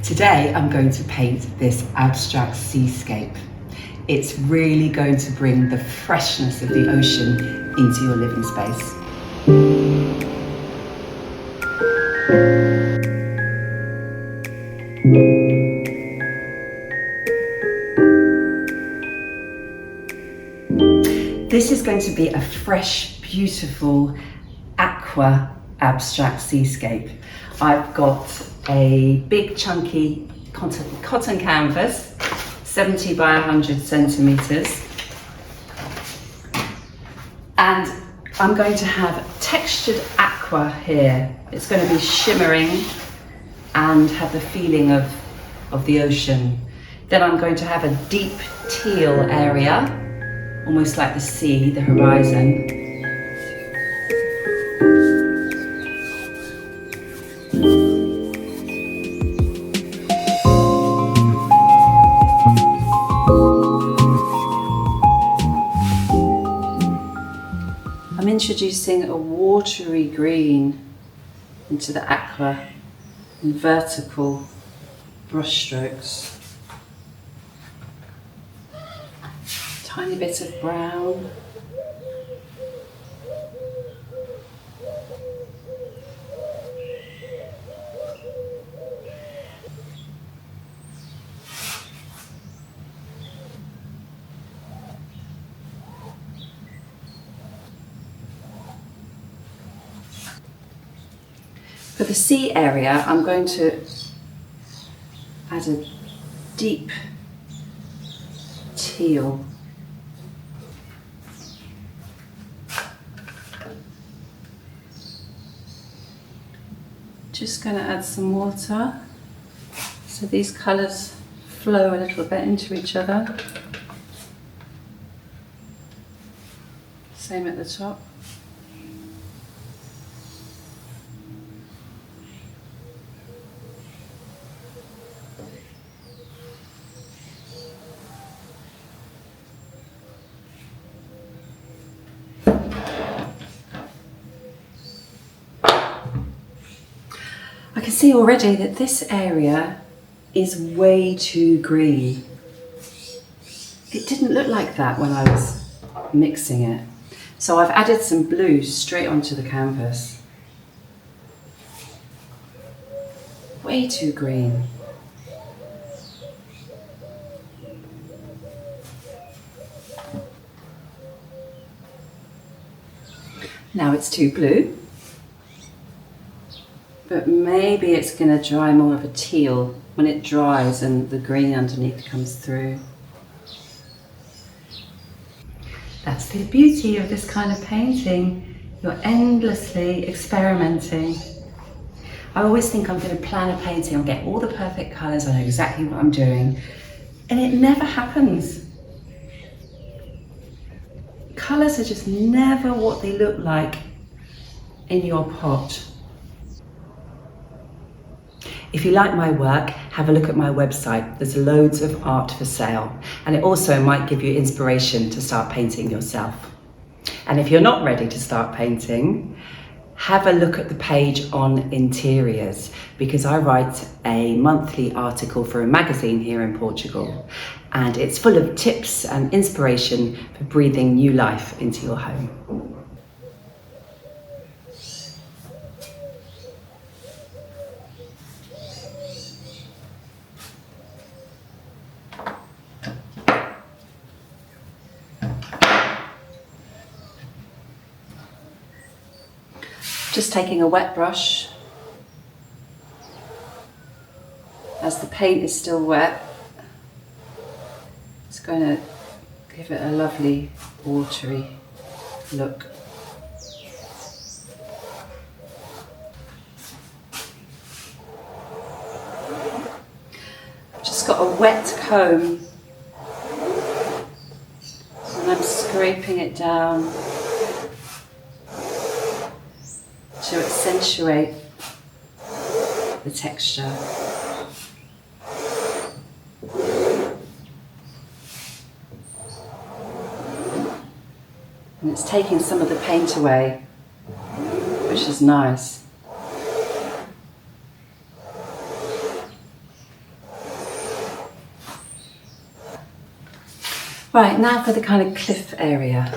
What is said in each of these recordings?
Today I'm going to paint this abstract seascape. It's really going to bring the freshness of the ocean into your living space. This is going to be a fresh, beautiful aqua abstract seascape. I've got a big chunky cotton canvas, 70 by 100 centimeters. And I'm going to have textured aqua here. It's going to be shimmering and have the feeling of the ocean. Then I'm going to have a deep teal area, almost like the sea, the horizon. I'm introducing a watery green into the aqua in vertical brushstrokes. Tiny bit of brown. For the sea area, I'm going to add a deep teal. Just going to add some water so these colours flow a little bit into each other. Same at the top. I can see already that this area is way too green. It didn't look like that when I was mixing it. So I've added some blue straight onto the canvas. Way too green. Now it's too blue. But maybe it's going to dry more of a teal when it dries and the green underneath comes through. That's the beauty of this kind of painting. You're endlessly experimenting. I always think I'm going to plan a painting, I'll get all the perfect colours, I know exactly what I'm doing. And it never happens. Colours are just never what they look like in your pot. If you like my work, have a look at my website. There's loads of art for sale, and it also might give you inspiration to start painting yourself. And if you're not ready to start painting, have a look at the page on interiors, because I write a monthly article for a magazine here in Portugal, and it's full of tips and inspiration for breathing new life into your home. Just taking a wet brush, as the paint is still wet, it's going to give it a lovely watery look. I've just got a wet comb and I'm scraping it down to accentuate the texture. And it's taking some of the paint away, which is nice. Right, now for the kind of cliff area.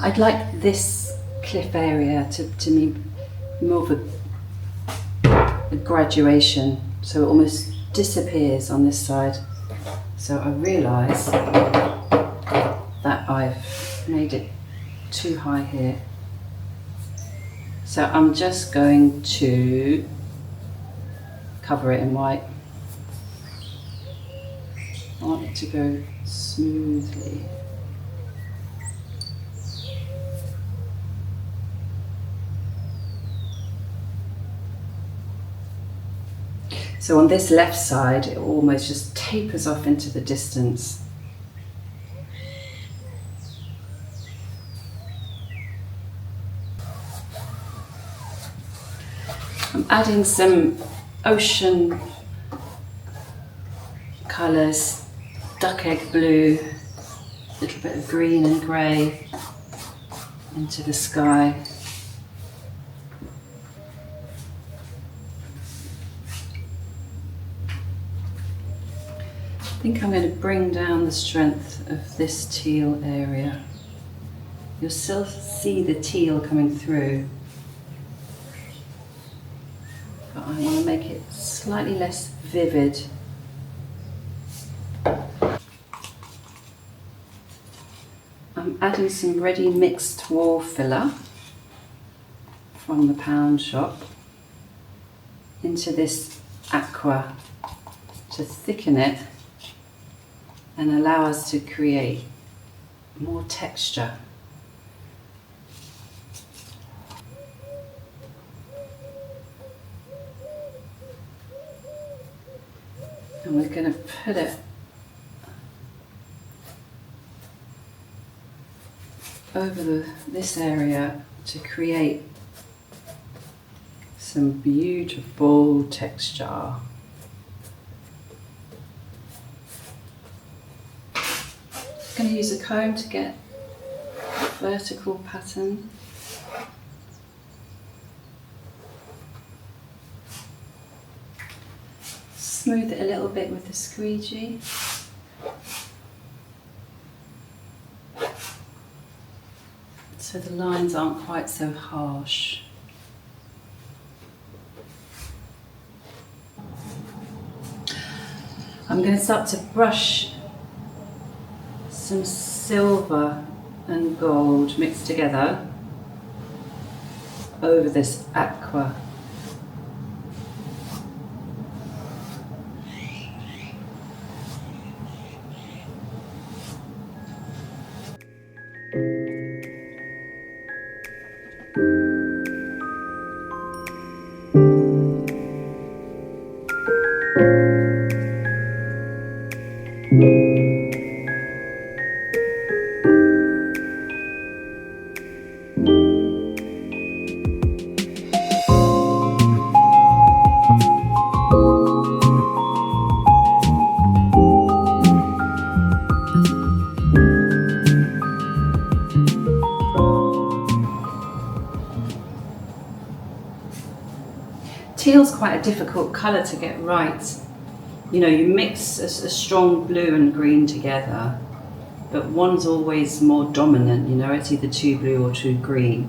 I'd like this cliff area to be more of a graduation, so it almost disappears on this side. So I realise that I've made it too high here. So I'm just going to cover it in white. I want it to go smoothly. So on this left side, it almost just tapers off into the distance. I'm adding some ocean colours, duck egg blue, a little bit of green and grey into the sky. I think I'm going to bring down the strength of this teal area. You'll still see the teal coming through, but I want to make it slightly less vivid. I'm adding some ready mixed wall filler from the pound shop into this aqua to thicken it and allow us to create more texture. And we're going to put it over this area to create some beautiful texture. I'm going to use a comb to get a vertical pattern. Smooth it a little bit with the squeegee. So the lines aren't quite so harsh. I'm going to start to brush some silver and gold mixed together over this aqua. Teal's quite a difficult colour to get right. You know, you mix a strong blue and green together, but one's always more dominant, you know, it's either too blue or too green.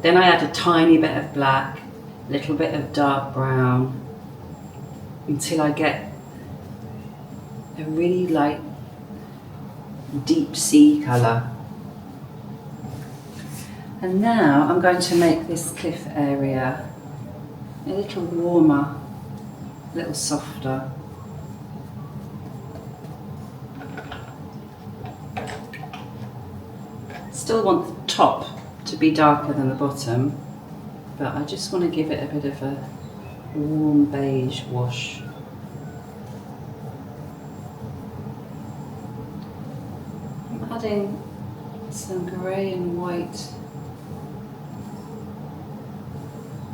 Then I add a tiny bit of black, a little bit of dark brown, until I get a really light deep sea colour. And now I'm going to make this cliff area a little warmer, a little softer. Still want the top to be darker than the bottom, but I just want to give it a bit of a warm beige wash. I'm adding some grey and white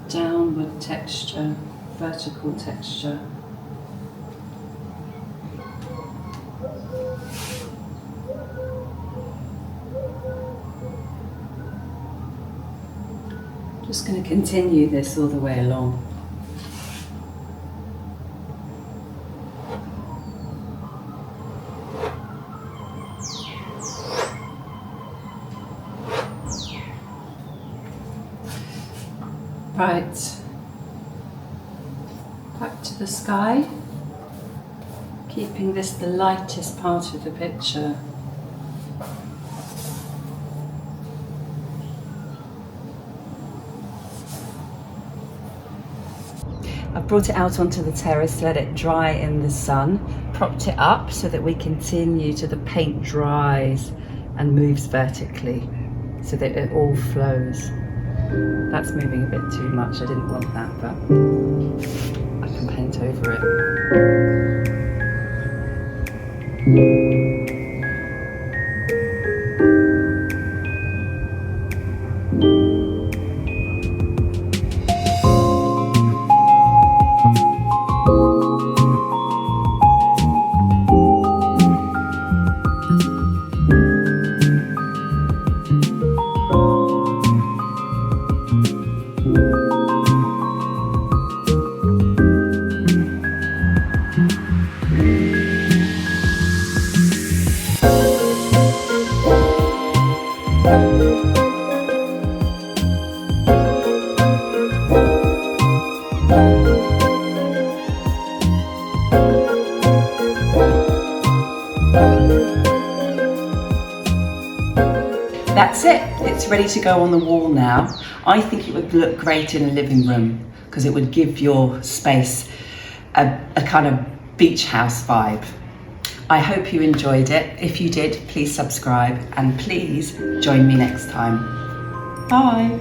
downward texture, vertical texture. Just going to continue this all the way along. Right, back to the sky, keeping this the lightest part of the picture. I've brought it out onto the terrace, let it dry in the sun, propped it up so that we continue till the paint dries and moves vertically so that it all flows. That's moving a bit too much, I didn't want that, but I can paint over it. That's it, it's ready to go on the wall now. I think it would look great in a living room because it would give your space a kind of beach house vibe. I hope you enjoyed it. If you did, please subscribe and please join me next time. Bye.